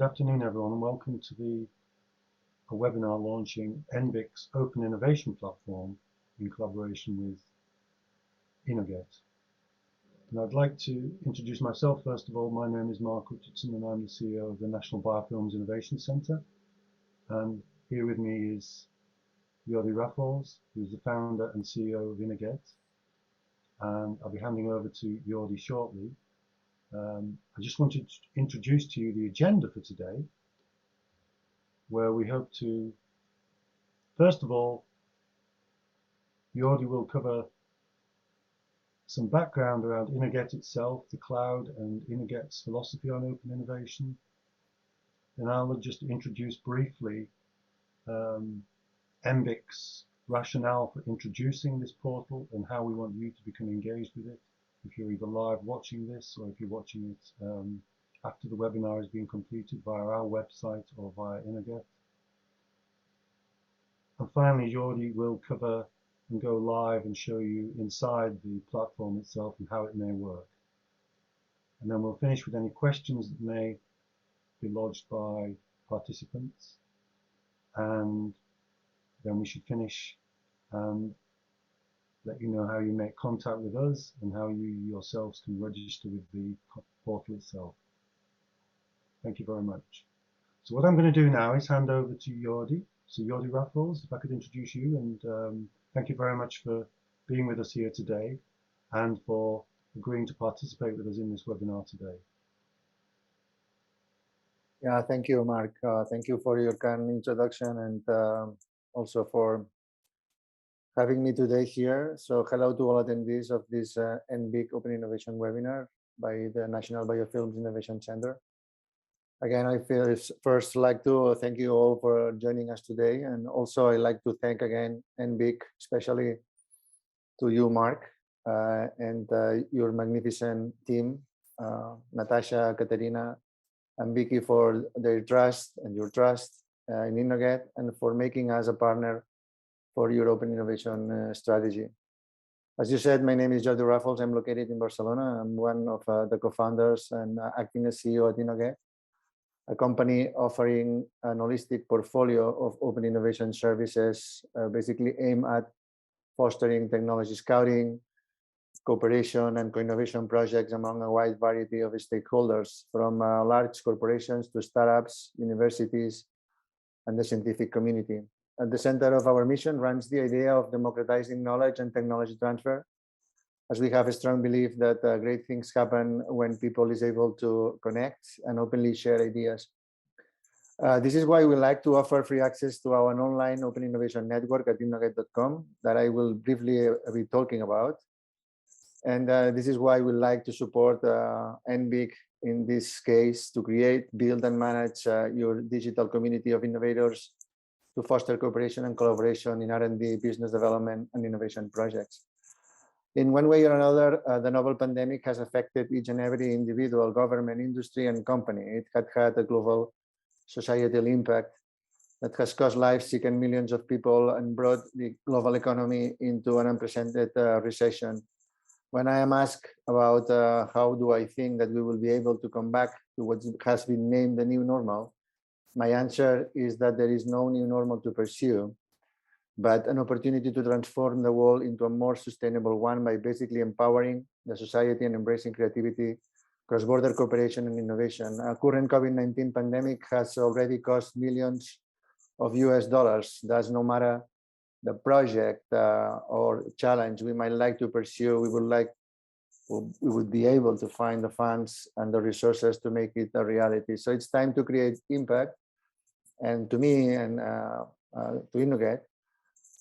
Good afternoon, everyone, and welcome to a webinar launching NBIC's Open Innovation Platform in collaboration with Innoget. And I'd like to introduce myself first of all. My name is Mark Richardson and I'm the CEO of the National Biofilms Innovation Centre. And here with me is Jordi Rafols, who's the founder and CEO of Innoget. And I'll be handing over to Jordi shortly. I just wanted to introduce to you the agenda for today, where we hope to, first of all, Jordi will cover some background around Innoget itself, the cloud, and Innoget's philosophy on open innovation. Then I'll just introduce briefly NBIC's rationale for introducing this portal and how we want you to become engaged with it. If you're either live watching this or if you're watching it after the webinar has been completed via our website or via Innoget. And finally, Jordi will cover and go live and show you inside the platform itself and how it may work. And then we'll finish with any questions that may be lodged by participants. And then we should finish and let you know how you make contact with us and how you yourselves can register with the portal itself. Thank you very much. So what I'm going to do now is hand over to Jordi. So Jordi Rafols, if I could introduce you, and thank you very much for being with us here today and for agreeing to participate with us in this webinar today. Yeah, thank you, Mark. Thank you for your kind introduction and also for having me today here. So hello to all attendees of this NBIC Open Innovation webinar by the National Biofilms Innovation Center. Again, I first like to thank you all for joining us today. And also I'd like to thank again NBIC, especially to you, Mark, and your magnificent team, Natasha, Katerina, and Vicky for their trust and your trust in Innoget and for making us a partner for your open innovation strategy. As you said, my name is Jordi Rafols. I'm located in Barcelona. I'm one of the co-founders and acting as CEO at Innoget, a company offering an holistic portfolio of open innovation services, basically aimed at fostering technology scouting, cooperation and co-innovation projects among a wide variety of stakeholders, from large corporations to startups, universities, and the scientific community. At the center of our mission runs the idea of democratizing knowledge and technology transfer, as we have a strong belief that great things happen when people is able to connect and openly share ideas. This is why we like to offer free access to our online open innovation network at innoget.com that I will briefly be talking about. And this is why we like to support NBIC in this case to create, build, and manage your digital community of innovators to foster cooperation and collaboration in R&D, business development, and innovation projects. In one way or another, the novel pandemic has affected each and every individual, government, industry, and company. It had a global societal impact that has cost lives, sickened millions of people, and brought the global economy into an unprecedented recession. When I am asked about how do I think that we will be able to come back to what has been named the new normal, my answer is that there is no new normal to pursue, but an opportunity to transform the world into a more sustainable one by basically empowering the society and embracing creativity, cross-border cooperation, and innovation. Current COVID-19 pandemic has already cost millions of US dollars. Thus, no matter the project or challenge we might like to pursue, we would be able to find the funds and the resources to make it a reality. So it's time to create impact. And to me and to Innoget,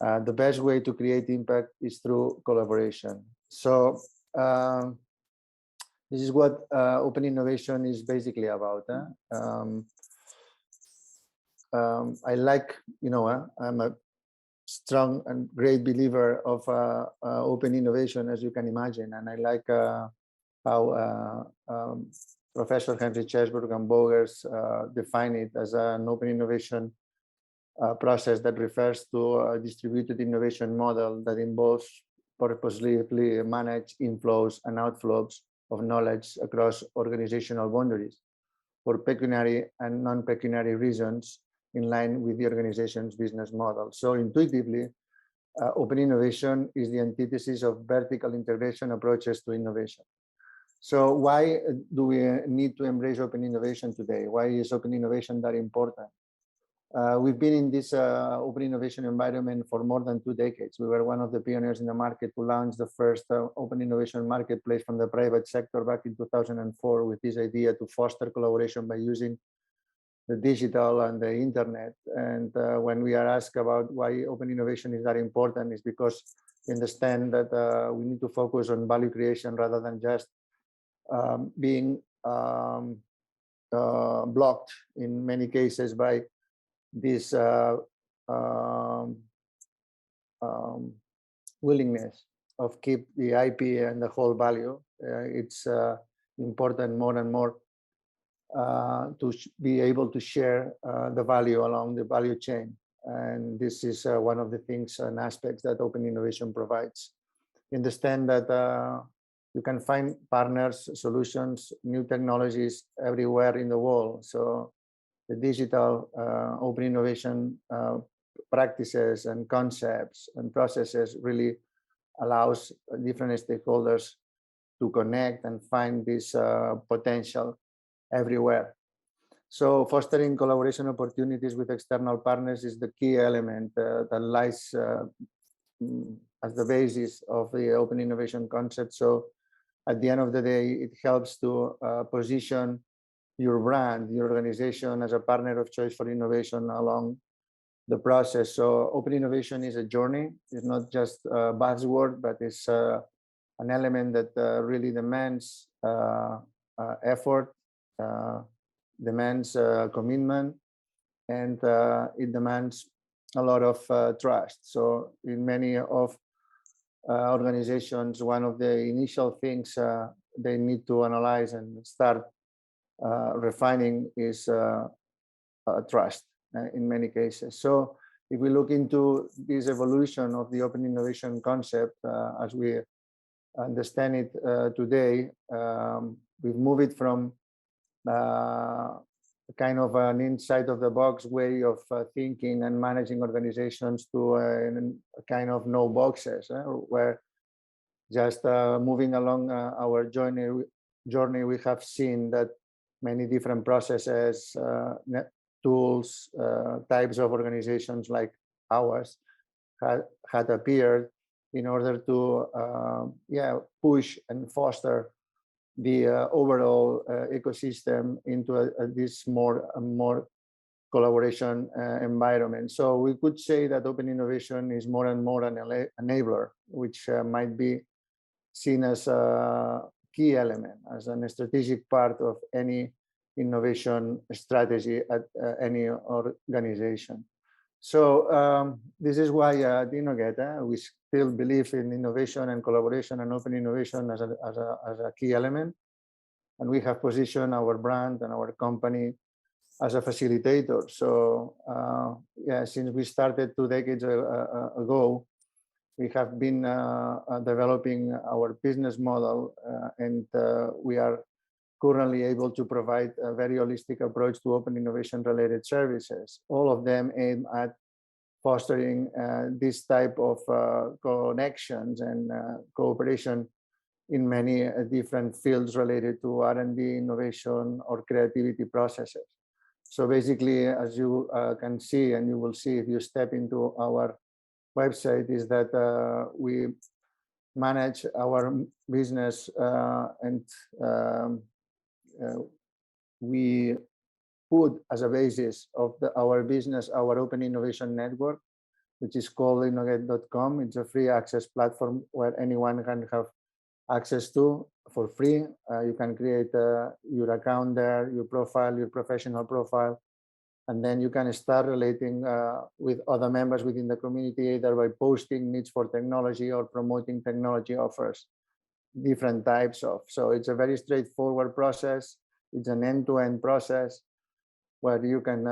the best way to create impact is through collaboration. So this is what open innovation is basically about. I like, I'm a strong and great believer of open innovation, as you can imagine. And I like how Professor Henry Chesbrook and Bogers define it as an open innovation process that refers to a distributed innovation model that involves purposely managed inflows and outflows of knowledge across organizational boundaries. for pecuniary and non-pecuniary reasons in line with the organization's business model. So intuitively, open innovation is the antithesis of vertical integration approaches to innovation. So why do we need to embrace open innovation today? Why is open innovation that important? We've been in this open innovation environment for more than 2 decades. We were one of the pioneers in the market to launch the first open innovation marketplace from the private sector back in 2004 with this idea to foster collaboration by using the digital and the internet. And when we are asked about why open innovation is that important, is because we understand that we need to focus on value creation rather than just being blocked in many cases by this willingness of keep the IP and the whole value. It's important more and more to be able to share the value along the value chain. And this is one of the things and aspects that open innovation provides. Understand that you can find partners, solutions, new technologies everywhere in the world. So the digital open innovation practices and concepts and processes really allows different stakeholders to connect and find this potential everywhere. So fostering collaboration opportunities with external partners is the key element that lies as the basis of the open innovation concept. So at the end of the day, it helps to position your brand, your organization as a partner of choice for innovation along the process. So open innovation is a journey. It's not just a buzzword, but it's an element that really demands effort, demands commitment, and it demands a lot of trust. So in many of organizations, one of the initial things they need to analyze and start refining is trust in many cases. So if we look into this evolution of the open innovation concept as we understand it today, we've moved it from kind of an inside of the box way of thinking and managing organizations to a kind of no boxes, where just moving along our journey, we have seen that many different processes, tools, types of organizations like ours had appeared in order to push and foster the overall ecosystem into this more collaboration environment. So we could say that open innovation is more and more an enabler, which might be seen as a key element, as a strategic part of any innovation strategy at any organization. So this is why at Innoget, we still believe in innovation and collaboration and open innovation as a key element. And we have positioned our brand and our company as a facilitator. So since we started 2 decades ago, we have been developing our business model and we are currently able to provide a very holistic approach to open innovation related services. All of them aim at fostering this type of connections and cooperation in many different fields related to R&D, innovation, or creativity processes. So basically, as you can see, and you will see if you step into our website, is that we manage our business and we put as a basis of our business our open innovation network, which is called Innoget.com. It's a free access platform where anyone can have access to for free. You can create your account there, your profile, your professional profile, and then you can start relating with other members within the community, either by posting needs for technology or promoting technology offers, different types of. So it's a very straightforward process. It's an end-to-end process where you can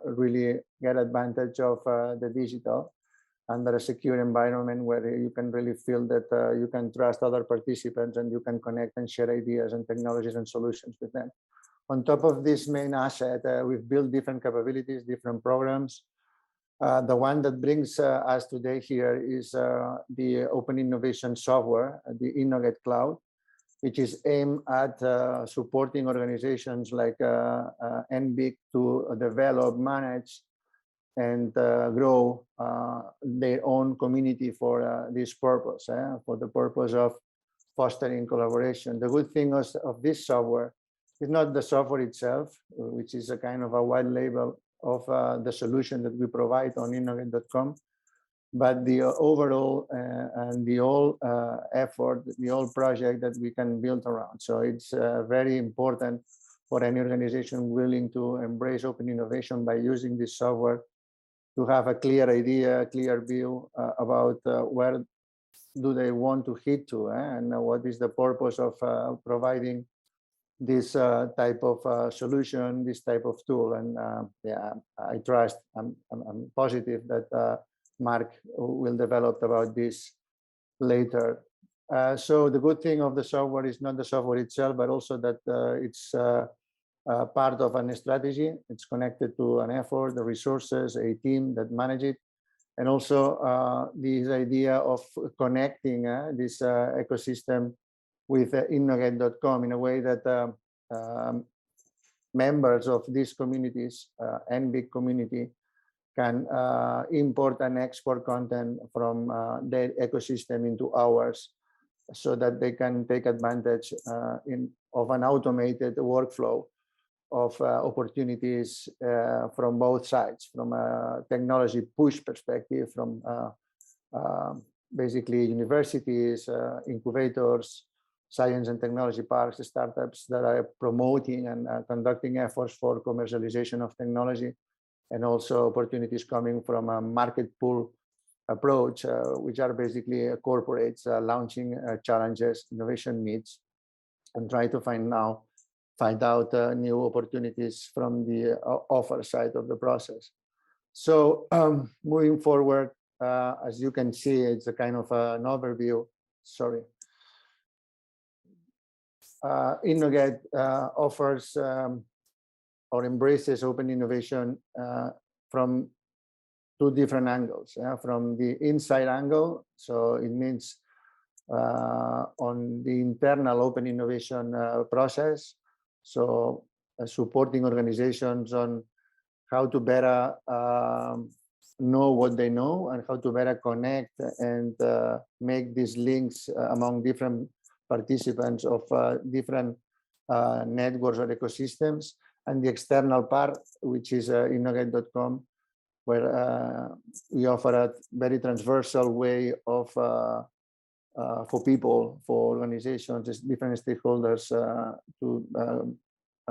really get advantage of the digital under a secure environment where you can really feel that you can trust other participants and you can connect and share ideas and technologies and solutions with them. On top of this main asset, we've built different capabilities, different programs. The one that brings us today here is the open innovation software, the Innoget Cloud, which is aimed at supporting organizations like NBIC to develop, manage, and grow their own community for this purpose, for the purpose of fostering collaboration. The good thing of this software is not the software itself, which is a kind of a white label of the solution that we provide on Innoget.com, but the overall and the whole effort, the whole project that we can build around. So it's very important for any organization willing to embrace open innovation by using this software to have a clear idea, clear view about where do they want to hit to, and what is the purpose of providing this type of solution, this type of tool. And yeah, I trust, I'm positive that Mark will develop about this later. So the good thing of the software is not the software itself, but also that it's part of a strategy. It's connected to an effort, the resources, a team that manage it. And also this idea of connecting this ecosystem with Innoget.com in a way that members of these communities, NBIC community, can import and export content from their ecosystem into ours, so that they can take advantage of an automated workflow of opportunities from both sides, from a technology push perspective, from basically universities, incubators, science and technology parks, startups that are promoting and conducting efforts for commercialization of technology, and also opportunities coming from a market pull approach, which are basically corporates launching challenges, innovation needs, and try to find out new opportunities from the offer side of the process. So moving forward, as you can see, it's a kind of an overview. Sorry. Innoget offers or embraces open innovation from two different angles. From the inside angle, so it means on the internal open innovation process, so supporting organizations on how to better know what they know and how to better connect and make these links among different participants of different networks or ecosystems. And the external part, which is Innoget.com, where we offer a very transversal way of for people, for organizations, different stakeholders to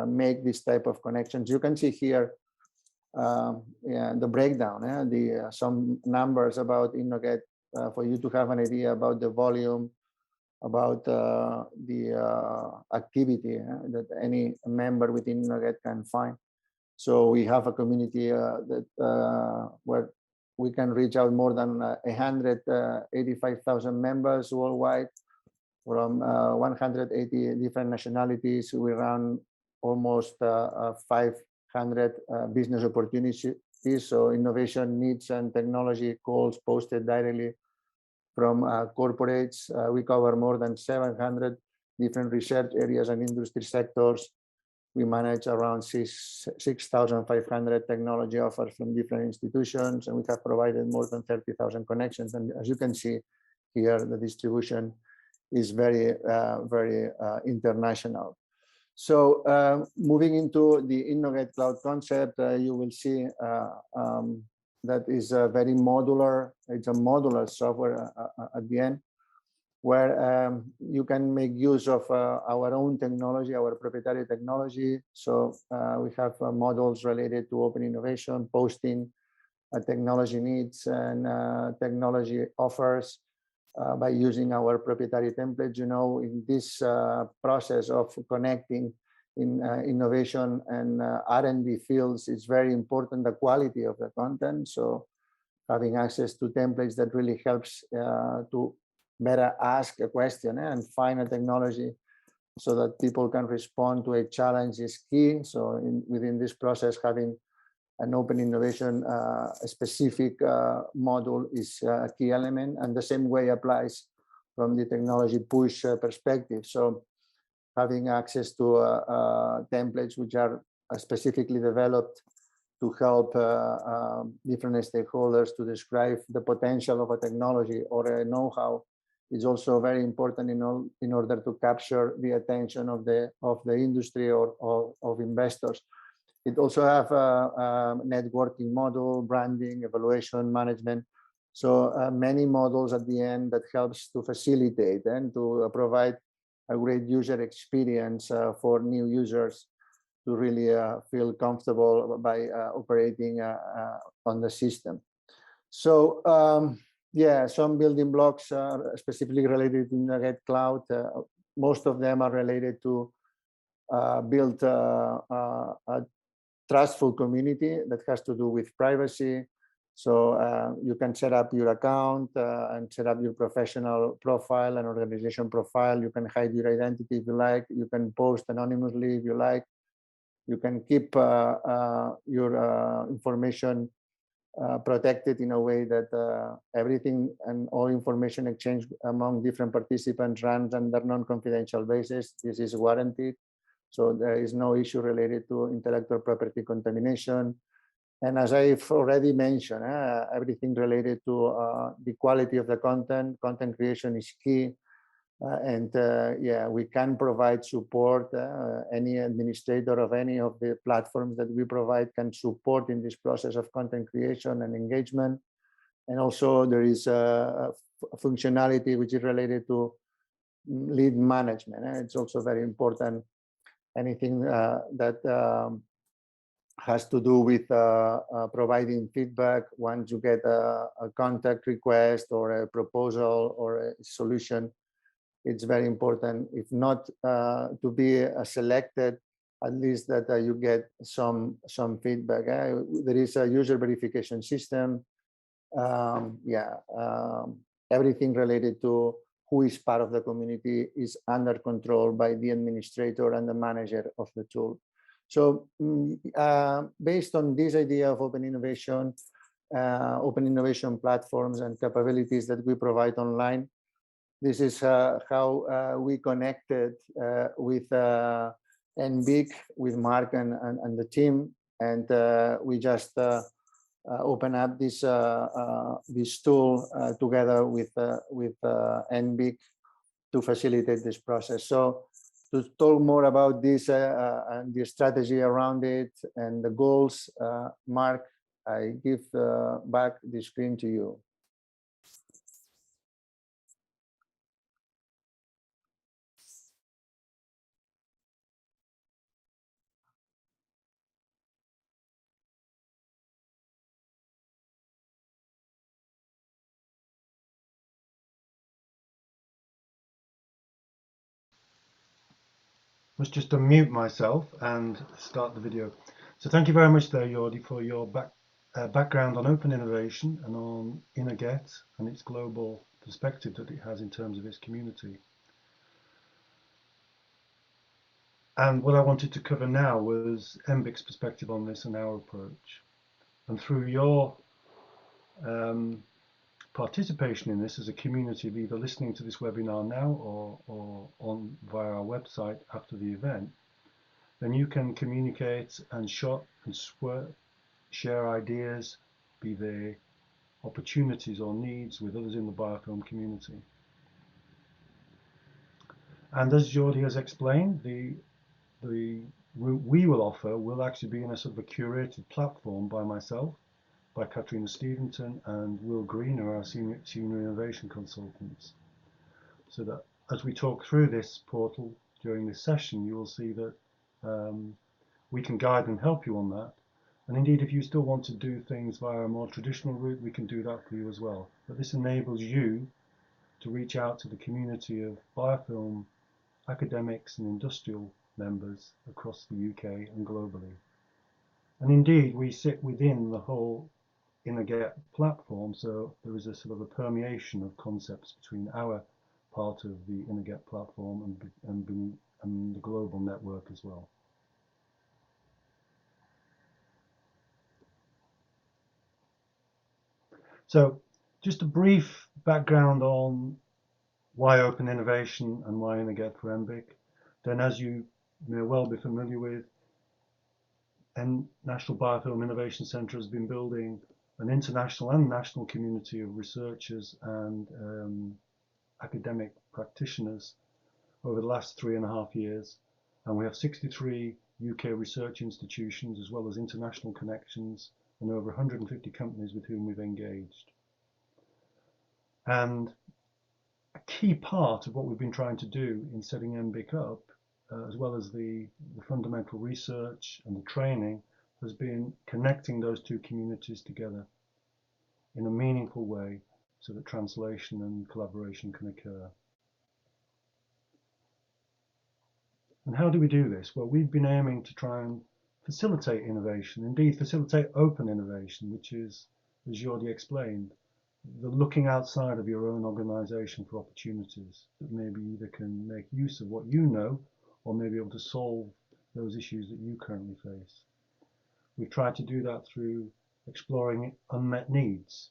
make this type of connections. You can see here yeah, the breakdown, some numbers about Innoget for you to have an idea about the volume, about the activity that any member within Innoget can find. So we have a community that where we can reach out more than 185,000 members worldwide from 180 different nationalities. We run almost 500 business opportunities. So innovation needs and technology calls posted directly from corporates. We cover more than 700 different research areas and industry sectors. We manage around 6,500 technology offers from different institutions, and we have provided more than 30,000 connections. And as you can see here, the distribution is very, very international. So moving into the Innoget Cloud concept, you will see that is very modular. It's a modular software at the end, where you can make use of our own technology, our proprietary technology. So we have models related to open innovation, posting, technology needs, and technology offers by using our proprietary templates. You know, in this process of connecting in innovation and R&D fields, it's very important the quality of the content. So having access to templates that really helps to better ask a question and find a technology so that people can respond to a challenge is key. So within this process, having an open innovation specific module is a key element, and the same way applies from the technology push perspective. So having access to templates which are specifically developed to help different stakeholders to describe the potential of a technology or a know-how is also very important in order to capture the attention of the industry or of investors. It also have a networking model, branding, evaluation, management. So many models at the end that helps to facilitate and to provide a great user experience for new users to really feel comfortable by operating on the system. So yeah, some building blocks are specifically related to Innoget Cloud. Most of them are related to build a trustful community that has to do with privacy. So you can set up your account and set up your professional profile and organization profile. You can hide your identity if you like. You can post anonymously if you like. You can keep your information protected in a way that everything and all information exchange among different participants runs under non-confidential basis. This is warranted. So there is no issue related to intellectual property contamination. And as I've already mentioned, everything related to the quality of the content creation is key. Yeah, we can provide support. Any administrator of any of the platforms that we provide can support in this process of content creation and engagement. And also there is a functionality which is related to lead management. It's also very important. Anything that has to do with providing feedback once you get a contact request or a proposal or a solution. It's very important, if not to be selected, at least that you get some feedback. There is a user verification system. Everything related to who is part of the community is under control by the administrator and the manager of the tool. So based on this idea of open innovation platforms and capabilities that we provide online, this is how we connected with NBIC, with Mark and the team, and we just open up this tool together with NBIC to facilitate this process. So to talk more about this and the strategy around it and the goals, Mark, I give back the screen to you. Let's just unmute myself and start the video. So thank you very much there, Jordi, for your background on open innovation and on Innoget and its global perspective that it has in terms of its community. And what I wanted to cover now was NBIC's perspective on this and our approach. And through your participation in this as a community of either listening to this webinar now or on via our website after the event, then you can communicate and share ideas, be they opportunities or needs, with others in the biofilm community. And as Jordi has explained, the route we will offer will actually be in a sort of a curated platform by myself, by Katrina Stevenson and Will Green, who are our senior innovation consultants. So that as we talk through this portal during this session, you will see that we can guide and help you on that. And indeed, if you still want to do things via a more traditional route, we can do that for you as well. But this enables you to reach out to the community of biofilm academics and industrial members across the UK and globally. And indeed, we sit within the whole Innoget platform, so there is a sort of a permeation of concepts between our part of the Innoget platform and the global network as well. So just a brief background on why open innovation and why Innoget for NBIC. Then, as you may well be familiar with, National Biofilm Innovation Centre has been building an international and national community of researchers and academic practitioners over the last 3.5 years. And we have 63 UK research institutions as well as international connections and over 150 companies with whom we've engaged. And a key part of what we've been trying to do in setting NBIC up, as well as the fundamental research and the training, has been connecting those two communities together in a meaningful way so that translation and collaboration can occur. And how do we do this? Well, we've been aiming to try and facilitate innovation, indeed facilitate open innovation, which is, as Jordi explained, the looking outside of your own organization for opportunities that maybe either can make use of what you know or may be able to solve those issues that you currently face. We've tried to do that through exploring unmet needs,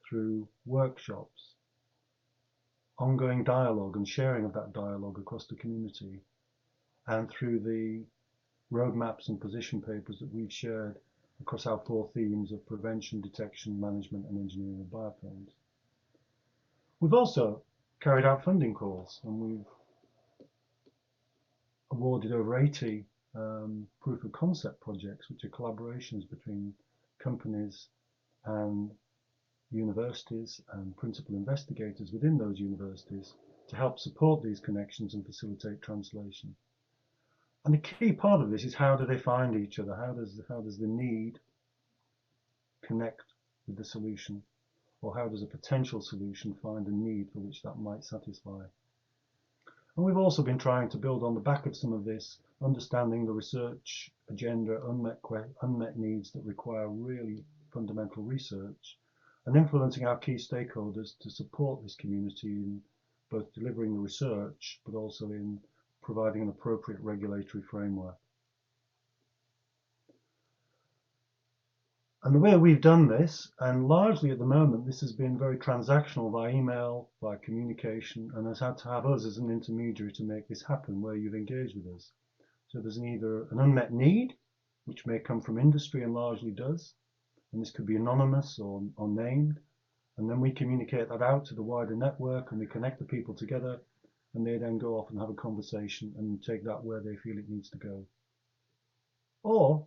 through workshops, ongoing dialogue and sharing of that dialogue across the community, and through the roadmaps and position papers that we've shared across our 4 themes of prevention, detection, management, and engineering of biofilms. We've also carried out funding calls, and we've awarded over 80 proof of concept projects, which are collaborations between companies and universities and principal investigators within those universities to help support these connections and facilitate translation. And the key part of this is, how do they find each other? How does the need connect with the solution? Or how does a potential solution find a need for which that might satisfy? And we've also been trying to build on the back of some of this, understanding the research agenda, unmet needs that require really fundamental research, and influencing our key stakeholders to support this community in both delivering the research, but also in providing an appropriate regulatory framework. And the way we've done this, and largely at the moment, this has been very transactional by email, by communication, and has had to have us as an intermediary to make this happen where you've engaged with us. So there's either an unmet need, which may come from industry and largely does, and this could be anonymous or named, and then we communicate that out to the wider network and we connect the people together, and they then go off and have a conversation and take that where they feel it needs to go. Or,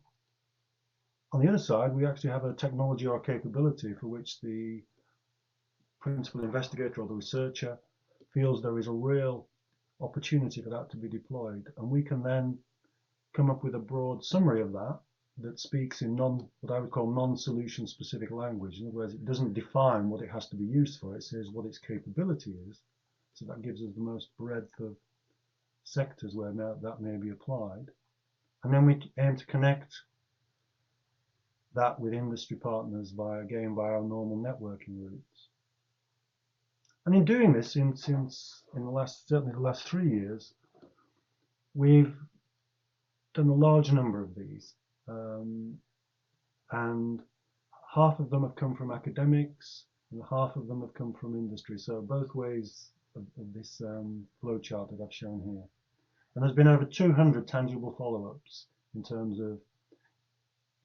on the other side, we actually have a technology or capability for which the principal investigator or the researcher feels there is a real opportunity for that to be deployed. And we can then come up with a broad summary of that that speaks in what I would call non-solution specific language. In other words, it doesn't define what it has to be used for, it says what its capability is. So that gives us the most breadth of sectors where that may be applied. And then we aim to connect that with industry partners via our normal networking routes. And in doing this, certainly the last 3 years, we've done a large number of these. And half of them have come from academics and half of them have come from industry. So both ways of this flow chart that I've shown here. And there's been over 200 tangible follow-ups in terms of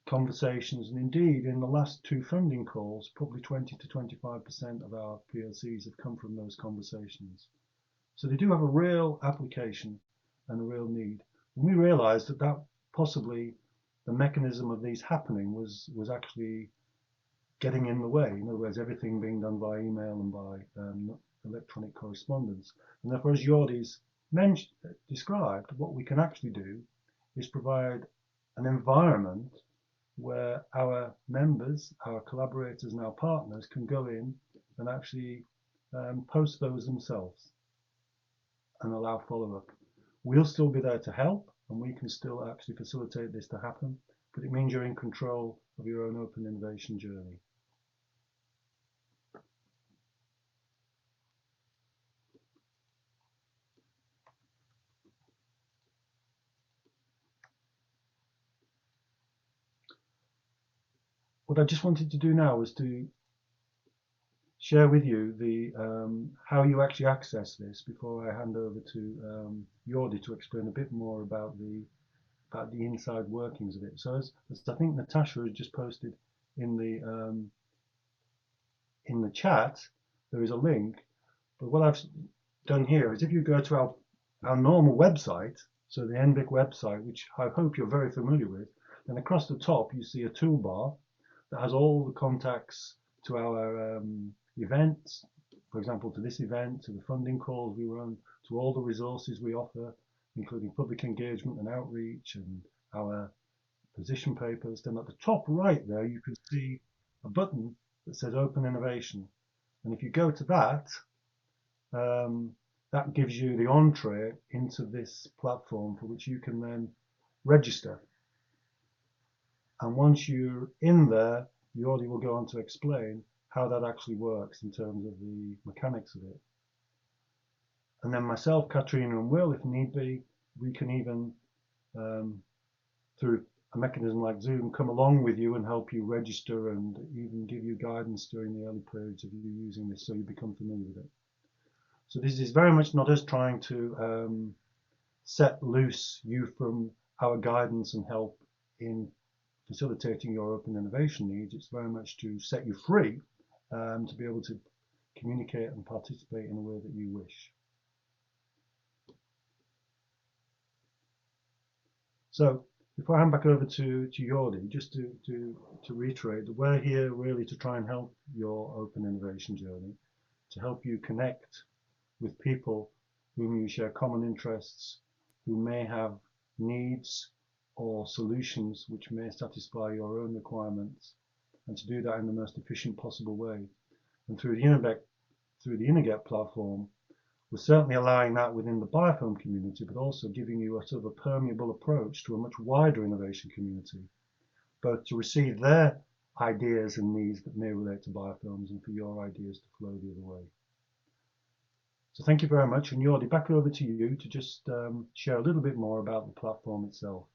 conversations, and indeed in the last 2 funding calls, probably 20 to 25% of our POCs have come from those conversations. So they do have a real application and a real need. And we realized that possibly the mechanism of these happening was actually getting in the way. In other words, everything being done by email and by electronic correspondence. And therefore, as Jordi's described, what we can actually do is provide an environment where our members, our collaborators and our partners can go in and actually post those themselves and allow follow-up. We'll still be there to help, and we can still actually facilitate this to happen, but it means you're in control of your own open innovation journey. what I just wanted to do now was to share with you the how you actually access this before I hand over to Jordi to explain a bit more about the inside workings of it. So as I think Natasha has just posted in the chat, there is a link. But what I've done here is if you go to our normal website, so the NBIC website, which I hope you're very familiar with, then across the top you see a toolbar that has all the contacts to our events, for example, to this event, to the funding calls we run, to all the resources we offer, including public engagement and outreach and our position papers. Then at the top right there, you can see a button that says Open Innovation. And if you go to that, that gives you the entree into this platform for which you can then register. And once you're in there, Jordi will go on to explain how that actually works in terms of the mechanics of it. And then myself, Katrina, and Will, if need be, we can even, through a mechanism like Zoom, come along with you and help you register and even give you guidance during the early periods of you using this so you become familiar with it. So this is very much not us trying to set loose you from our guidance and help in facilitating your open innovation needs. It's very much to set you free to be able to communicate and participate in a way that you wish. So before I hand back over to Jordi, just to reiterate that we're here really to try and help your open innovation journey, to help you connect with people whom you share common interests, who may have needs or solutions which may satisfy your own requirements, and to do that in the most efficient possible way. And through the Innoget platform, we're certainly allowing that within the biofilm community, but also giving you a sort of a permeable approach to a much wider innovation community, both to receive their ideas and needs that may relate to biofilms and for your ideas to flow the other way. So thank you very much, and Jordi, back over to you to just share a little bit more about the platform itself.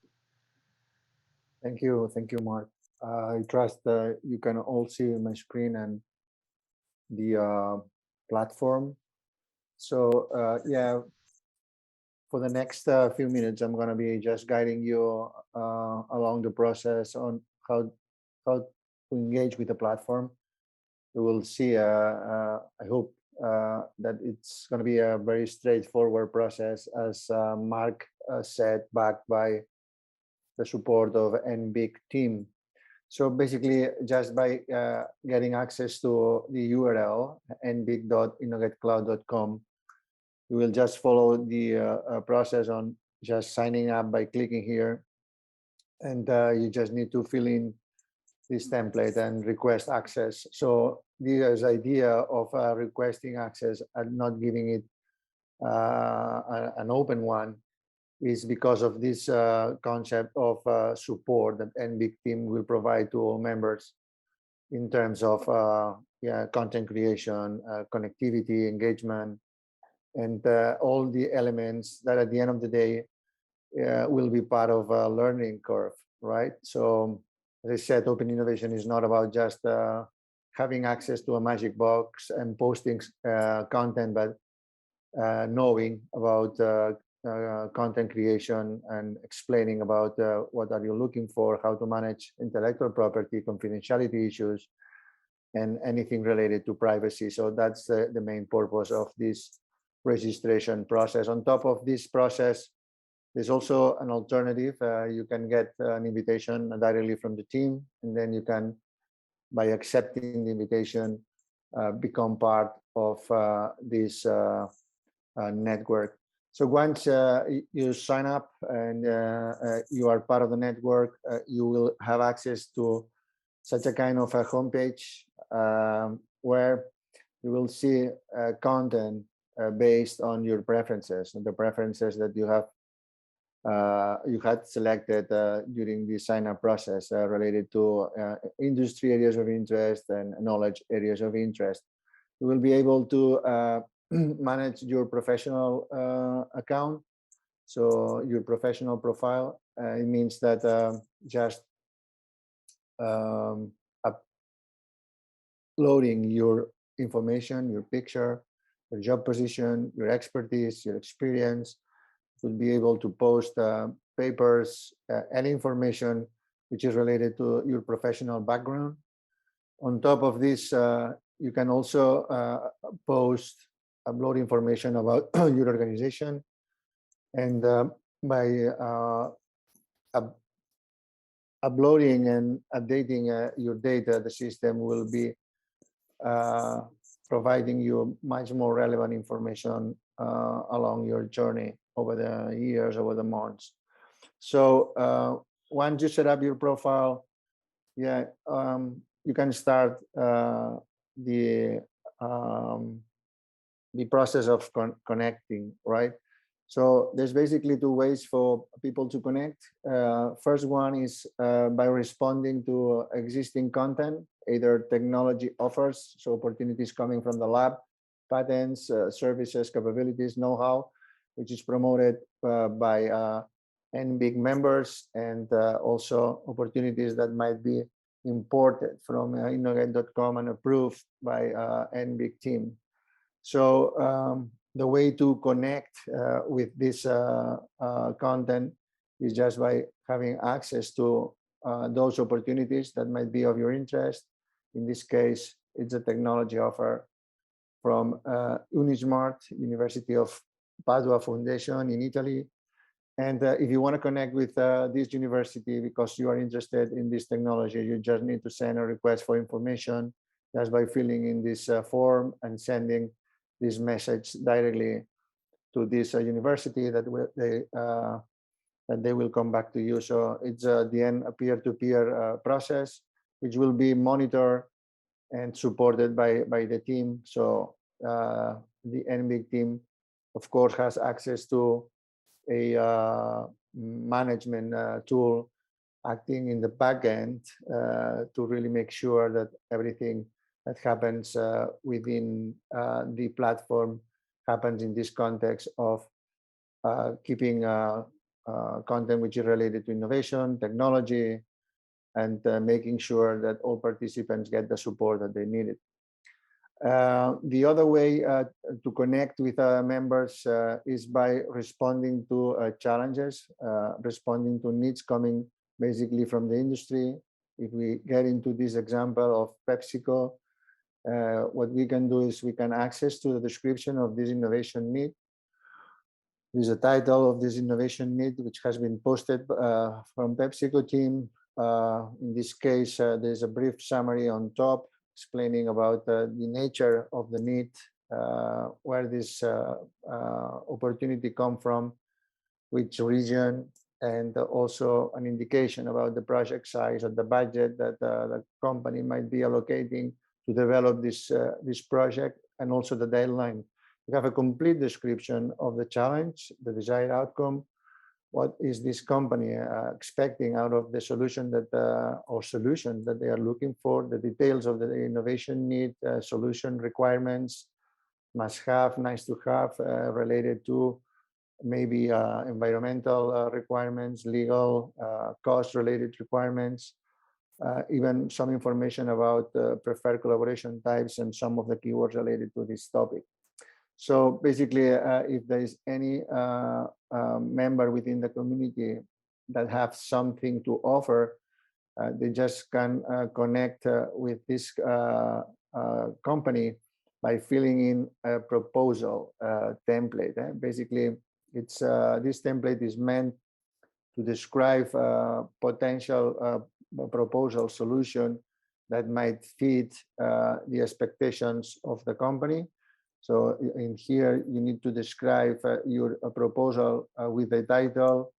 Thank you, Mark. I trust you can all see my screen and the platform. So yeah, for the next few minutes, I'm going to be just guiding you along the process on how to engage with the platform. You will see, I hope that it's going to be a very straightforward process, as Mark said, backed by the support of NBIC team. So basically, just by getting access to the URL, nbic.innogetcloud.com, you will just follow the process on just signing up by clicking here. And you just need to fill in this template and request access. So this idea of requesting access and not giving it an open one is because of this concept of support that NBIC team will provide to all members in terms of content creation, connectivity, engagement, and all the elements that at the end of the day will be part of a learning curve, right? So as I said, open innovation is not about just having access to a magic box and posting content, but knowing about content creation and explaining about what are you looking for, how to manage intellectual property, confidentiality issues, and anything related to privacy. So that's the main purpose of this registration process. On top of this process, there's also an alternative. You can get an invitation directly from the team, and then you can, by accepting the invitation, become part of this network. So once you sign up and you are part of the network, you will have access to such a kind of a homepage where you will see content based on your preferences and the preferences that you had selected during the sign-up process related to industry areas of interest and knowledge areas of interest. You will be able to manage your professional account, so your professional profile. It means that just uploading your information, your picture, your job position, your expertise, your experience. You'll be able to post papers, any information which is related to your professional background. On top of this, you can also upload information about your organization, and by uploading and updating your data, the system will be uh, providing you much more relevant information along your journey over the years, over the months. So once you set up your profile, yeah, you can start um, the process of connecting, right? So there's basically two ways for people to connect. First one is by responding to existing content, either technology offers, so opportunities coming from the lab, patents, services, capabilities, know-how, which is promoted by NBIC members, and also opportunities that might be imported from Innoget.com and approved by NBIC team. So the way to connect with this content is just by having access to those opportunities that might be of your interest. In this case, it's a technology offer from Unismart, University of Padua Foundation in Italy. And if you want to connect with this university because you are interested in this technology, you just need to send a request for information just by filling in this form and sending this message directly to this university that they will come back to you. So it's the end a peer-to-peer process, which will be monitored and supported by the team. So the NBIC team, of course, has access to a management tool acting in the back end to really make sure that everything that happens within the platform happens in this context of keeping content which is related to innovation, technology, and making sure that all participants get the support that they needed. The other way to connect with members is by responding to challenges, responding to needs coming basically from the industry. If we get into this example of PepsiCo, what we can do is we can access to the description of this innovation need. This is a title of this innovation need, which has been posted from PepsiCo team. In this case, there's a brief summary on top explaining about the nature of the need, where this opportunity come from, which region, and also an indication about the project size or the budget that the company might be allocating to develop this project, and also the deadline. You have a complete description of the challenge, the desired outcome. What is this company expecting out of the solution that or solution that they are looking for? The details of the innovation need, solution requirements, must have, nice to have, related to maybe environmental requirements, legal, cost-related requirements, even some information about preferred collaboration types and some of the keywords related to this topic. So basically, if there is any member within the community that have something to offer, they just can connect with this company by filling in a proposal template. Basically, it's this template is meant to describe potential proposal solution that might fit the expectations of the company. So in here, you need to describe your proposal with the title,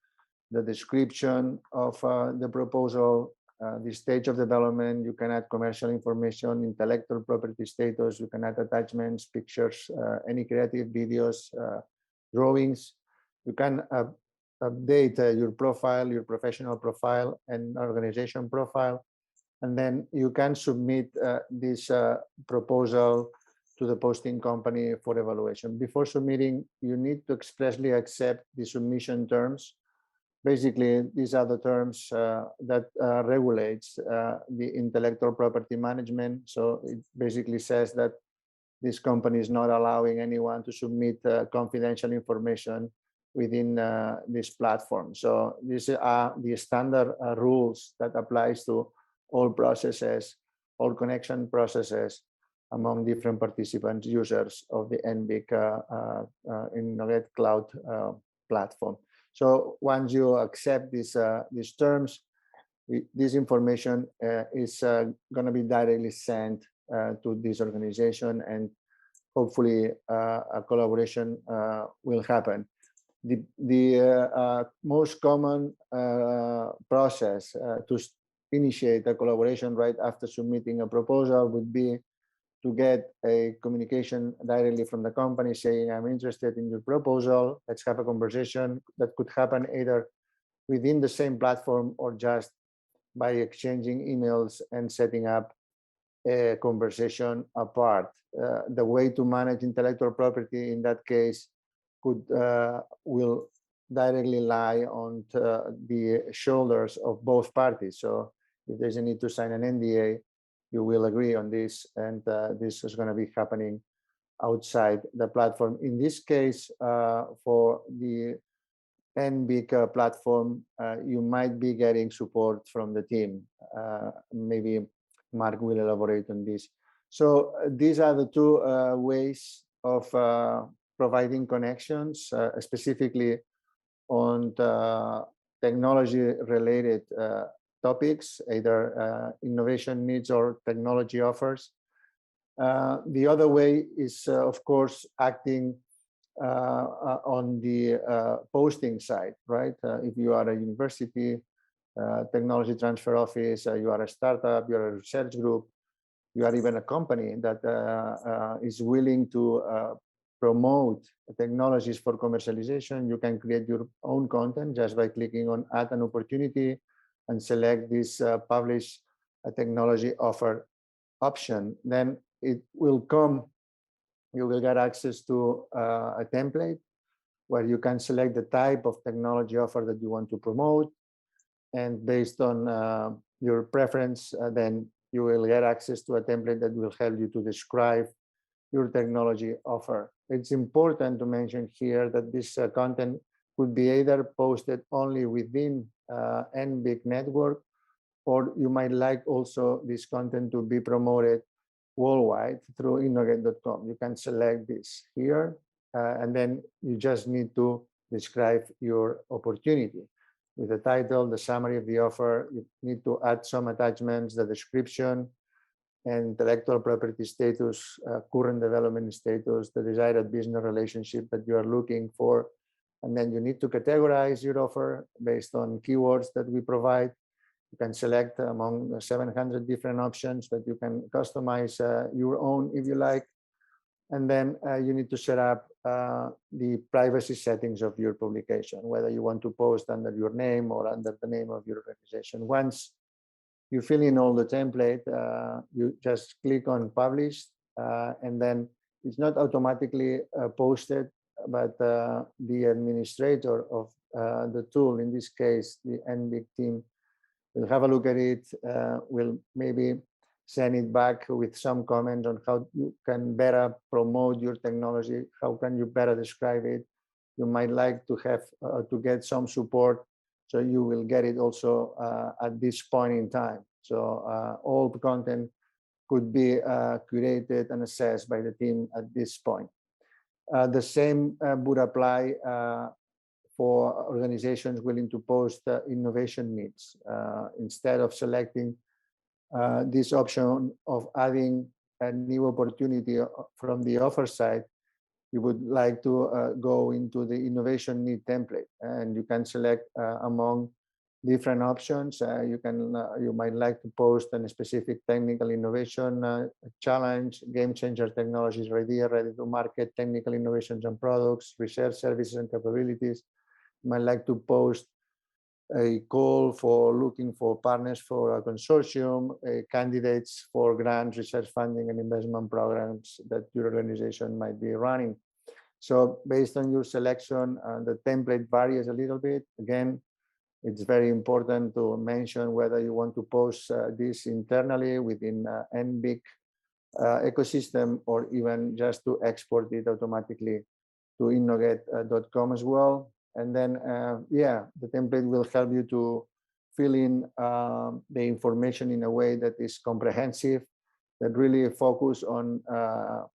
the description of the proposal, the stage of development. You can add commercial information, intellectual property status. You can add attachments, pictures, any creative videos, drawings. You can update your profile, your professional profile and organization profile. And then you can submit this proposal to the posting company for evaluation. Before submitting, you need to expressly accept the submission terms. basically, these are the terms that regulates the intellectual property management. So it basically says that this company is not allowing anyone to submit confidential information within this platform. So these are the standard rules that applies to all processes, all connection processes among different participants, users of the NBIC Innoget Cloud platform. So once you accept these terms, this information is going to be directly sent to this organization, and hopefully a collaboration will happen. The most common process to initiate a collaboration right after submitting a proposal would be to get a communication directly from the company saying, I'm interested in your proposal, let's have a conversation. That could happen either within the same platform or just by exchanging emails and setting up a conversation apart. The way to manage intellectual property in that case will directly lie on the shoulders of both parties. So if there's a need to sign an NDA, you will agree on this, and this is going to be happening outside the platform. In this case, for the NBIC platform, you might be getting support from the team. Maybe Mark will elaborate on this. So these are the two ways of providing connections, specifically on the technology-related topics, either innovation needs or technology offers. The other way is, of course, acting on the posting side, right? If you are a university, technology transfer office, you are a startup, you are a research group, you are even a company that is willing to promote technologies for commercialization, you can create your own content just by clicking on add an opportunity and select this publish a technology offer option. Then it will come, you will get access to a template where you can select the type of technology offer that you want to promote. And based on your preference, then you will get access to a template that will help you to describe your technology offer. It's important to mention here that this content could be either posted only within NBIC network, or you might like also this content to be promoted worldwide through Innoget.com. You can select this here, and then you just need to describe your opportunity with the title, the summary of the offer. You need to add some attachments, the description, and intellectual property status, current development status, the desired business relationship that you are looking for. And then you need to categorize your offer based on keywords that we provide. You can select among 700 different options, but you can customize your own if you like. And then you need to set up the privacy settings of your publication, whether you want to post under your name or under the name of your organization. Once you fill in all the template, you just click on publish, and then it's not automatically posted, but the administrator of the tool, in this case, the NBIC team, will have a look at it, will maybe send it back with some comment on how you can better promote your technology, how can you better describe it. You might like to have to get some support, so you will get it also at this point in time. So all the content could be curated and assessed by the team at this point. The same would apply for organizations willing to post innovation needs. Instead of selecting this option of adding a new opportunity from the offer side, you would like to go into the innovation need template, and you can select among different options. You might like to post a specific technical innovation challenge, game changer technologies ready to market, technical innovations and products, research services and capabilities. You might like to post a call for looking for partners for a consortium, candidates for grants, research funding, and investment programs that your organization might be running. So based on your selection, the template varies a little bit. Again, It's very important to mention whether you want to post this internally within NBIC ecosystem, or even just to export it automatically to innoget.com as well. And then, yeah, the template will help you to fill in the information in a way that is comprehensive, that really focus on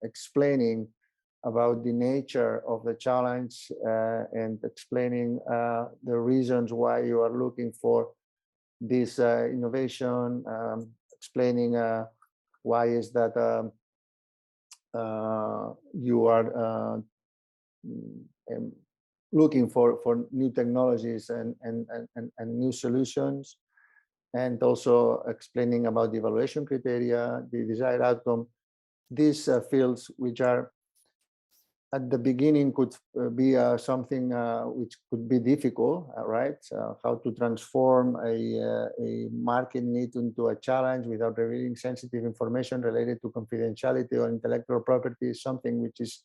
explaining about the nature of the challenge and explaining the reasons why you are looking for this innovation, explaining why is that you are looking for new technologies and new solutions, and also explaining about the evaluation criteria, the desired outcome. These fields, which are at the beginning could be something which could be difficult, right? How to transform a market need into a challenge without revealing sensitive information related to confidentiality or intellectual property is something which is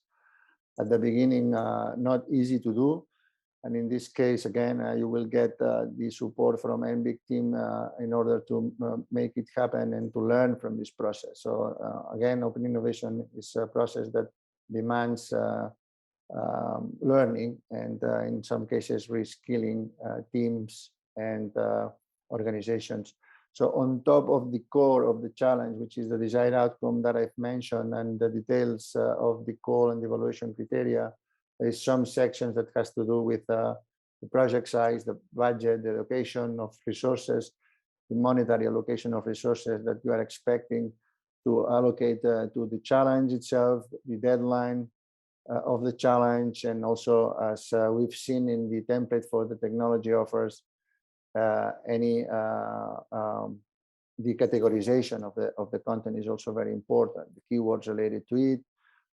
at the beginning not easy to do. And in this case, again, you will get the support from NBIC team in order to make it happen and to learn from this process. So again, open innovation is a process that demands learning and in some cases reskilling teams and organizations. So on top of the core of the challenge, which is the desired outcome that I've mentioned, and the details of the call and the evaluation criteria, there is some sections that has to do with the project size, the budget, the allocation of resources, the monetary allocation of resources that you are expecting to allocate to the challenge itself, the deadline of the challenge, and also, as we've seen in the template for the technology offers, any the categorization of the content is also very important. The keywords related to it,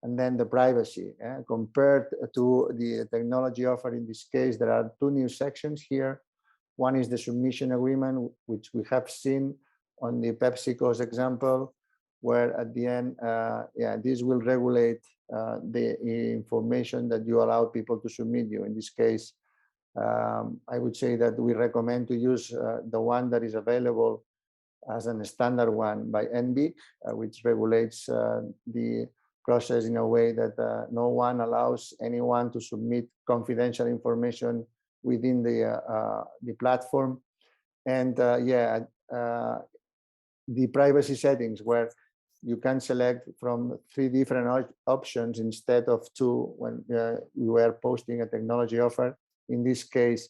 and then the privacy. Compared to the technology offer, in this case, there are two new sections here. One is the submission agreement, which we have seen on the PepsiCo's example, where at the end, yeah, this will regulate the information that you allow people to submit you. In this case, I would say that we recommend to use the one that is available as a standard one by NBIC, which regulates the process in a way that no one allows anyone to submit confidential information within the platform. And yeah, the privacy settings, where you can select from 3 different options instead of 2 when you were posting a technology offer. In this case,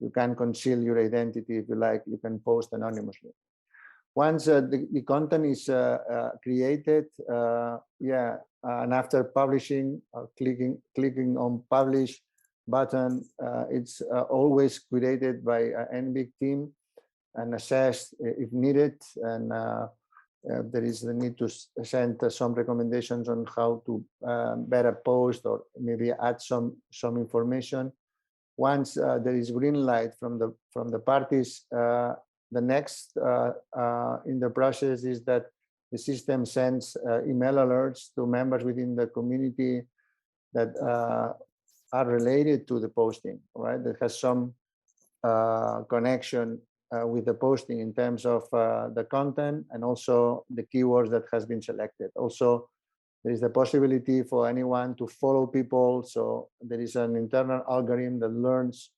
you can conceal your identity if you like. You can post anonymously. Once the content is created, yeah, and after publishing, clicking on publish button, it's always created by an NBIC team and assessed if needed, and there is the need to send some recommendations on how to better post or maybe add some information. Once there is green light from the parties, the next in the process is that the system sends email alerts to members within the community that are related to the posting, right? That has some connection with the posting in terms of the content and also the keywords that has been selected. Also, there is the possibility for anyone to follow people. So there is an internal algorithm that learns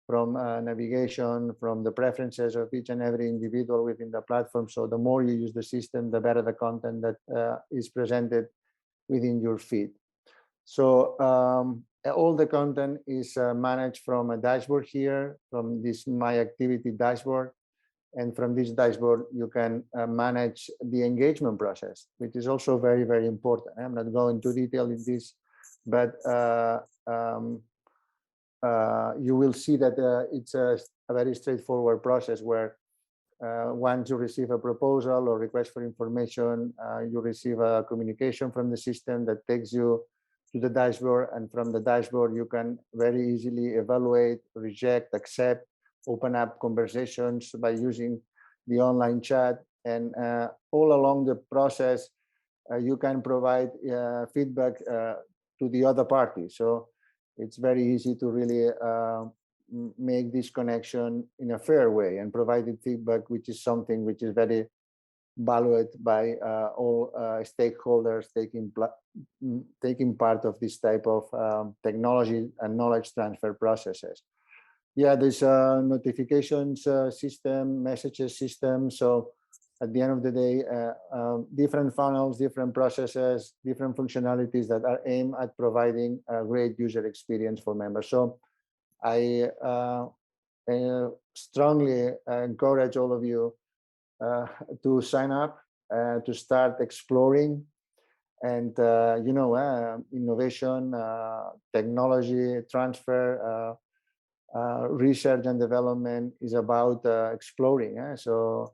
from navigation, from the preferences of each and every individual within the platform. So the more you use the system, the better the content that is presented within your feed. So all the content is managed from a dashboard here, from this My Activity dashboard. And from this dashboard, you can manage the engagement process, which is also very, very important. I'm not going into detail in this, but you will see that it's a very straightforward process where once you receive a proposal or request for information, you receive a communication from the system that takes you to the dashboard, and from the dashboard you can very easily evaluate, reject, accept, open up conversations by using the online chat, and all along the process you can provide feedback to the other party. So it's very easy to really make this connection in a fair way and provided feedback, which is something which is very valued by all stakeholders taking part of this type of technology and knowledge transfer processes. Yeah, there's a notifications system, messages system. So at the end of the day, different funnels, different processes, different functionalities that are aimed at providing a great user experience for members. So I strongly encourage all of you to sign up, to start exploring. And, innovation, technology transfer, research and development is about exploring. So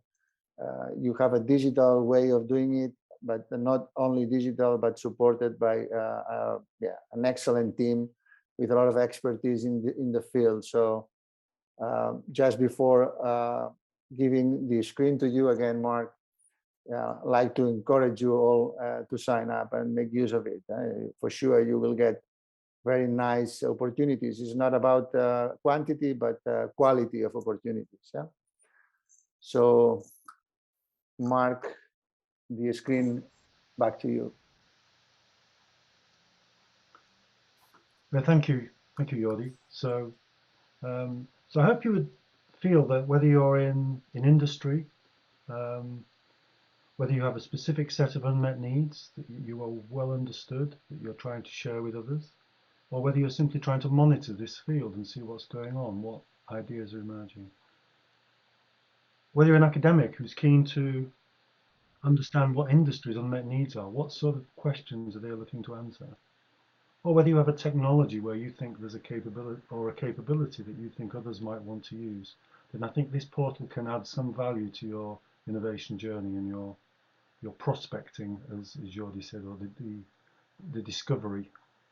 you have a digital way of doing it, but not only digital, but supported by an excellent team with a lot of expertise in the field. So just before giving the screen to you again, Mark, I'd like to encourage you all to sign up and make use of it. For sure, you will get very nice opportunities. It's not about quantity, but quality of opportunities. Yeah. So, Mark, the screen back to you. Yeah, thank you, Jordi. So, so I hope you would feel that whether you're in industry, whether you have a specific set of unmet needs that you are well understood, that you're trying to share with others, or whether you're simply trying to monitor this field and see what's going on, what ideas are emerging. Whether you're an academic who's keen to understand what industry's unmet needs are, what sort of questions are they looking to answer, or whether you have a technology where you think there's a capability that you think others might want to use, then I think this portal can add some value to your innovation journey and your prospecting, as Jordi said, or the discovery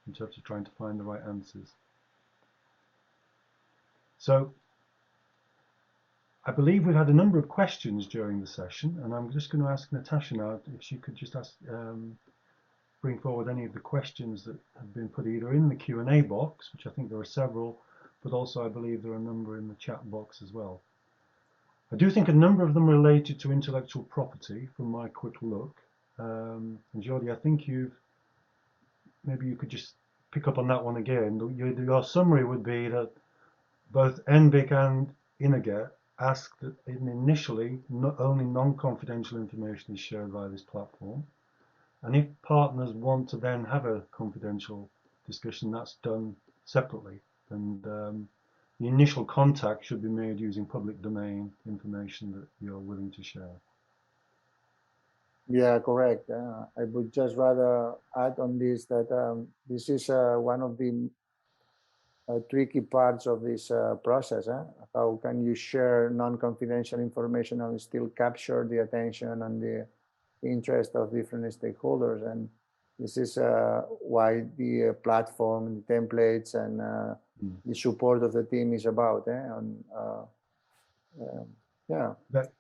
in terms of trying to find the right answers. So I believe we've had a number of questions during the session, and I'm just going to ask Natasha now if she could just bring forward any of the questions that have been put either in the Q&A box, which I think there are several, but also I believe there are a number in the chat box as well. I do think a number of them related to intellectual property from my quick look. And Jordi, I think maybe you could just pick up on that one again. Your summary would be that both NBIC and Innoget ask that initially only non-confidential information is shared via this platform. And if partners want to then have a confidential discussion, that's done separately. And the initial contact should be made using public domain information that you're willing to share. Yeah, correct. I would just rather add on this that this is one of the tricky parts of this process. How can you share non-confidential information and still capture the attention and the interest of different stakeholders? And this is why the platform, the templates, and the support of the team is about.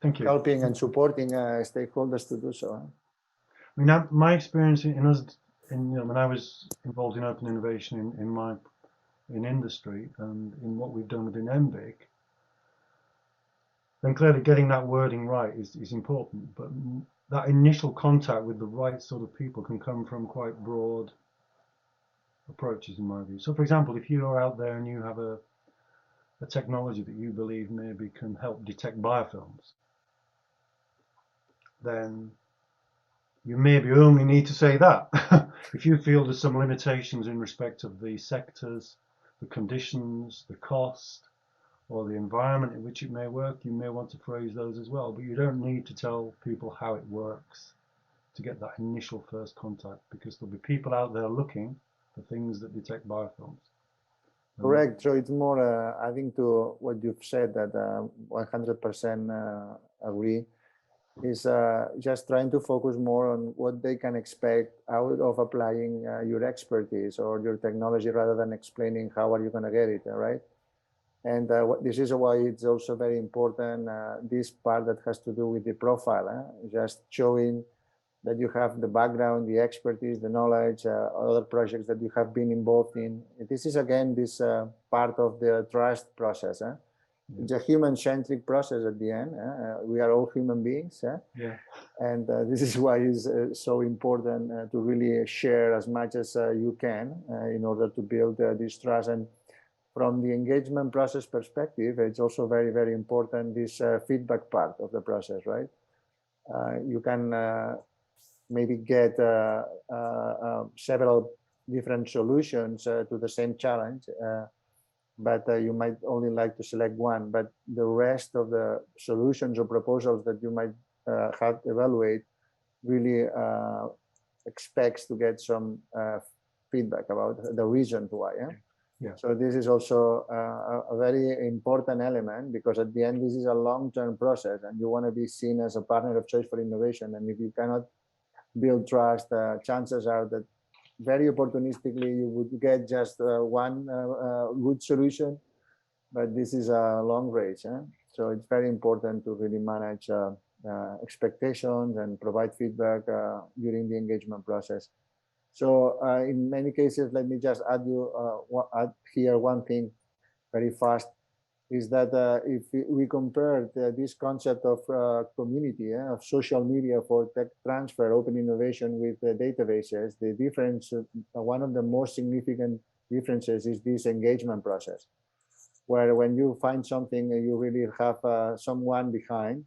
Thank you. Helping and supporting stakeholders to do so. I mean, my experience when I was involved in open innovation in industry and in what we've done within NBIC, then clearly getting that wording right is important. But that initial contact with the right sort of people can come from quite broad approaches, in my view. So, for example, if you are out there and you have a technology that you believe maybe can help detect biofilms, then you maybe only need to say that. If you feel there's some limitations in respect of the sectors, the conditions, the cost, or the environment in which it may work, you may want to phrase those as well. But you don't need to tell people how it works to get that initial first contact, because there'll be people out there looking for things that detect biofilms. Correct. So it's more adding to what you've said, that 100% agree, is just trying to focus more on what they can expect out of applying your expertise or your technology, rather than explaining how are you going to get it, right? And this is why it's also very important, this part that has to do with the profile, just showing that you have the background, the expertise, the knowledge, other projects that you have been involved in. This is again this part of the trust process. It's a human-centric process at the end. We are all human beings. Yeah. And this is why it's so important to really share as much as you can in order to build this trust. And from the engagement process perspective, it's also very, very important, this feedback part of the process, right? You can maybe get several different solutions to the same challenge, but you might only like to select one. But the rest of the solutions or proposals that you might have to evaluate really expects to get some feedback about the reason why. Yeah. So this is also a very important element, because at the end, this is a long-term process and you want to be seen as a partner of choice for innovation. And if you cannot build trust, chances are that very opportunistically you would get just one good solution, but this is a long race. So it's very important to really manage expectations and provide feedback during the engagement process. So in many cases, let me just add here one thing very fast, is that if we compare this concept of community, of social media for tech transfer, open innovation with databases, the difference, one of the most significant differences is this engagement process, where when you find something, you really have someone behind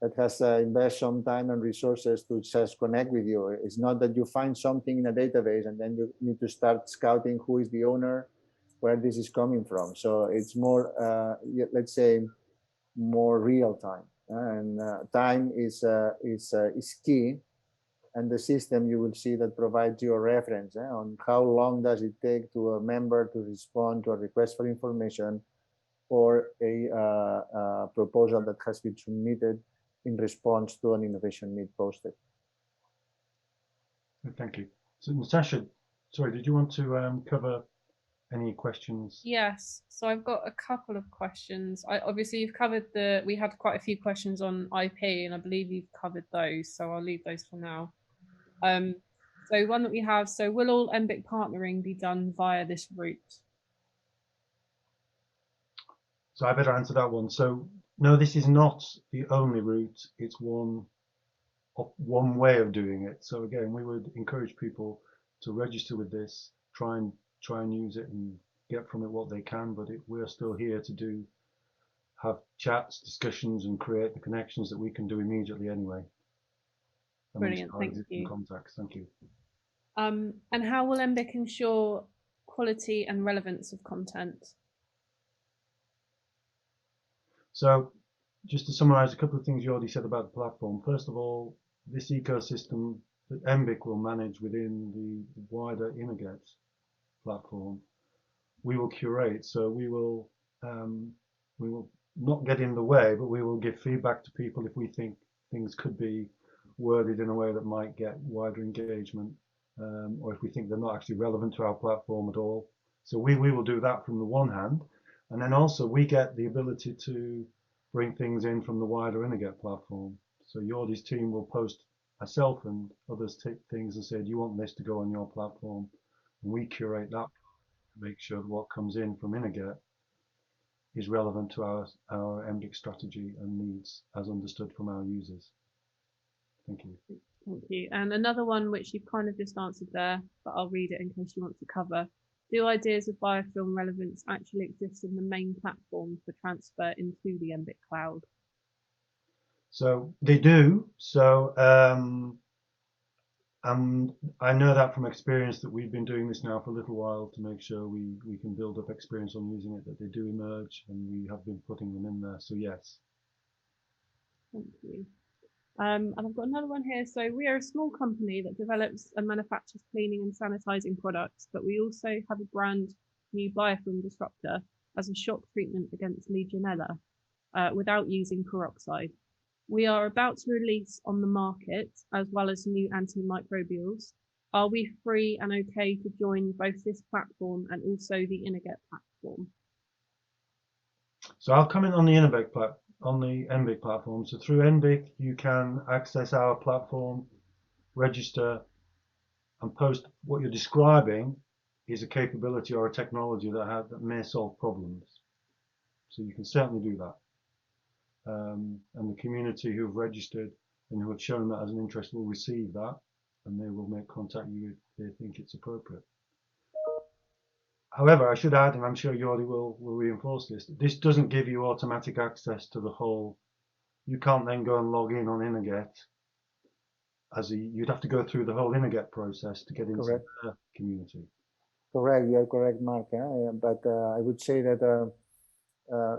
that has invest some time and resources to just connect with you. It's not that you find something in a database and then you need to start scouting who is the owner, where this is coming from. So it's more, let's say, more real time. And time is key. And the system, you will see, that provides you a reference on how long does it take to a member to respond to a request for information or a proposal that has been submitted in response to an innovation need posted. Thank you. So Natasha, sorry, did you want to cover any questions? Yes, so I've got a couple of questions. Obviously you've covered we had quite a few questions on IP, and I believe you've covered those, so I'll leave those for now. So one that we have, so will all NBIC partnering be done via this route? So I better answer that one. So no, this is not the only route. It's one way of doing it. So again, we would encourage people to register with this, try and use it and get from it what they can. But we're still here to have chats, discussions, and create the connections that we can do immediately anyway. Brilliant, thank you. Contacts. Thank you. And how will NBIC ensure quality and relevance of content? So just to summarize a couple of things you already said about the platform. First of all, this ecosystem that NBIC will manage within the wider Innoget platform, we will curate. So we will not get in the way, but we will give feedback to people if we think things could be worded in a way that might get wider engagement, or if we think they're not actually relevant to our platform at all. So we will do that from the one hand, and then also we get the ability to bring things in from the wider Innoget platform. So Jordi's team will post, myself and others take things and say, do you want this to go on your platform? And we curate that to make sure that what comes in from Innoget is relevant to our NBIC strategy and needs as understood from our users. Thank you. Thank you. And another one which you've kind of just answered there, but I'll read it in case you want to cover. Do ideas of biofilm relevance actually exist in the main platform for transfer into the NBIC cloud? So they do. So and I know that from experience that we've been doing this now for a little while to make sure we can build up experience on using it, that they do emerge, and we have been putting them in there. So yes. Thank you. And I've got another one here. So we are a small company that develops and manufactures cleaning and sanitizing products, but we also have a brand new biofilm disruptor as a shock treatment against Legionella without using peroxide. We are about to release on the market as well as new antimicrobials. Are we free and okay to join both this platform and also the Innoget platform? So I'll comment on the NBIC platform. So through NBIC, you can access our platform register and post what you're describing is a capability or a technology that may solve problems. So you can certainly do that. And the community who've registered and who have shown that as an interest will receive that, and they will make contact with you if they think it's appropriate. However, I should add, and I'm sure Jordi will reinforce this doesn't give you automatic access to the whole. You can't then go and log in on Innoget you'd have to go through the whole Innoget process to get into Correct. the community. Correct, you are correct, Mark. But I would say that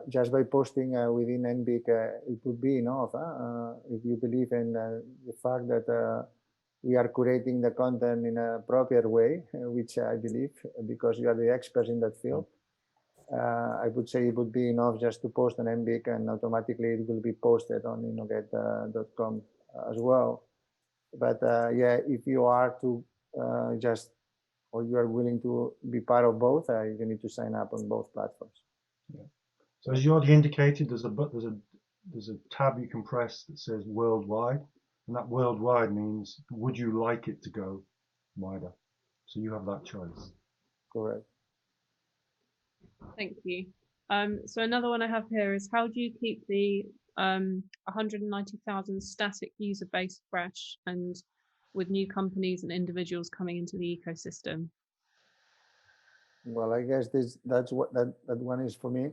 just by posting within NBIC, it would be enough. If you believe in the fact that we are curating the content in a proper way, which I believe, because you are the experts in that field, I would say it would be enough just to post on NBIC and automatically it will be posted on innoget.com as well. But yeah, if you are to or you are willing to be part of both, you need to sign up on both platforms. Yeah. So as Jordi indicated, there's a tab you can press that says worldwide, and that worldwide means would you like it to go wider? So you have that choice. Correct. Thank you. So another one I have here is how do you keep the 190,000 static user base fresh and with new companies and individuals coming into the ecosystem? Well, I guess that's what that one is for me.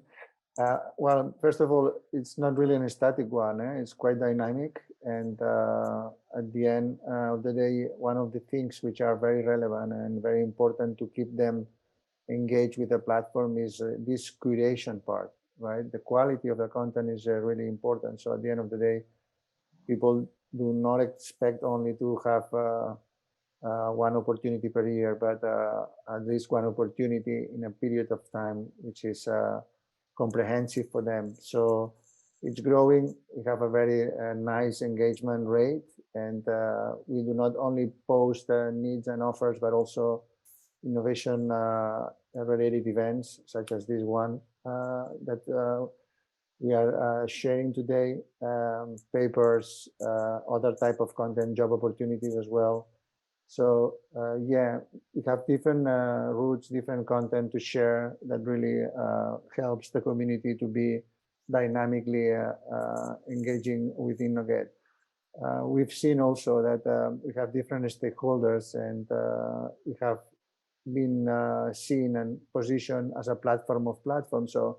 Well, first of all, it's not really a static one. It's quite dynamic. And at the end of the day, one of the things which are very relevant and very important to keep them engaged with the platform is this curation part, right? The quality of the content is really important. So at the end of the day, people do not expect only to have one opportunity per year, but at least one opportunity in a period of time, which is comprehensive for them. So it's growing. We have a very nice engagement rate, and we do not only post needs and offers, but also innovation related events such as this one that we are sharing today, papers, other type of content, job opportunities as well. So yeah, we have different routes, different content to share that really helps the community to be dynamically engaging with Innoget. We've seen also that we have different stakeholders, and we have been seen and positioned as a platform of platforms. So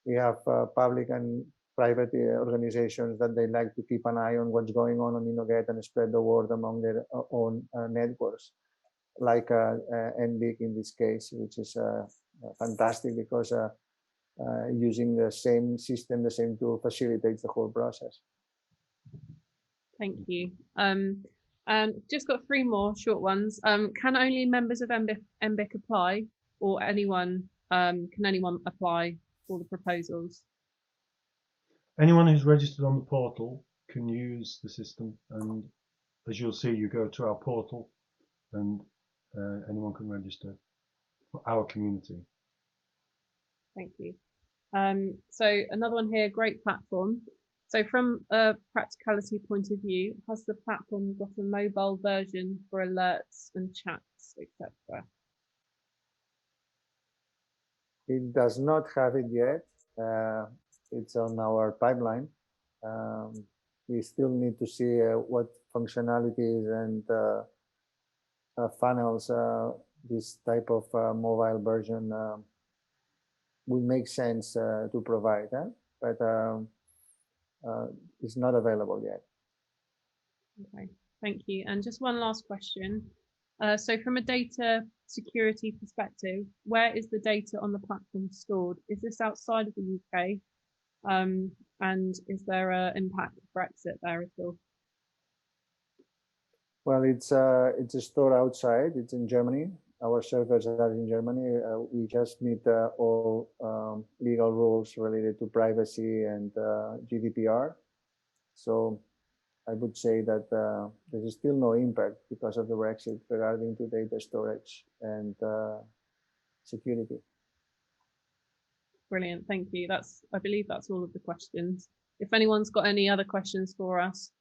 we have public and private organizations that they like to keep an eye on what's going on Innoget and spread the word among their own networks, like NBIC in this case, which is fantastic because using the same system, the same tool facilitates the whole process. Thank you. And just got 3 more short ones. Can only members of NBIC apply, or can anyone apply for the proposals? Anyone who's registered on the portal can use the system, and as you'll see, you go to our portal and anyone can register for our community. Thank you. So another one here, great platform. So from a practicality point of view, has the platform got a mobile version for alerts and chats, etc.? It does not have it yet. It's on our pipeline. We still need to see what functionalities and funnels this type of mobile version will make sense to provide, but it's not available yet. Okay, thank you. And just one last question. So from a data security perspective, where is the data on the platform stored? Is this outside of the UK? And is there an impact of Brexit there at all? Well, it's stored outside. It's in Germany. Our servers are in Germany. We just meet all legal rules related to privacy and GDPR. So I would say that there is still no impact because of the Brexit regarding to data storage and security. Brilliant, thank you. I believe that's all of the questions. If anyone's got any other questions for us,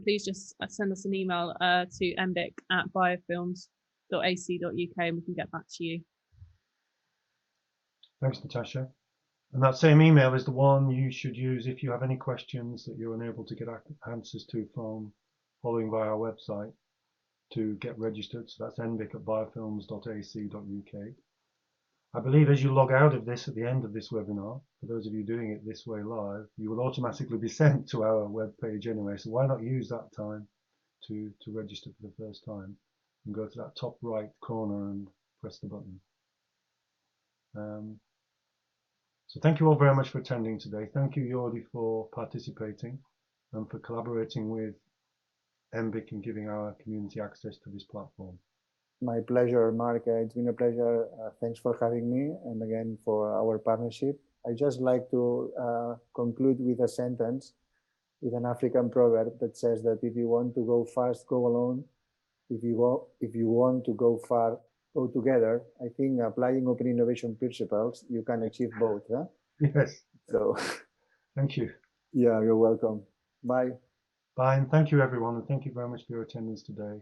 please just send us an email to nbic@biofilms.ac.uk and we can get back to you. Thanks, Natasha. And that same email is the one you should use if you have any questions that you're unable to get answers to from following via our website to get registered. So that's nbic@biofilms.ac.uk. I believe as you log out of this at the end of this webinar, for those of you doing it this way live, you will automatically be sent to our webpage anyway. So why not use that time to register for the first time and go to that top right corner and press the button. So thank you all very much for attending today. Thank you, Jordi, for participating and for collaborating with NBIC and giving our community access to this platform. My pleasure, Mark. It's been a pleasure. Thanks for having me, and again for our partnership. I just like to conclude with a sentence, with an African proverb that says that if you want to go fast, go alone. If you want to go far, go together. I think applying open innovation principles, you can achieve both. Huh? Yes. So, thank you. Yeah, you're welcome. Bye. Bye, and thank you, everyone, and thank you very much for your attendance today.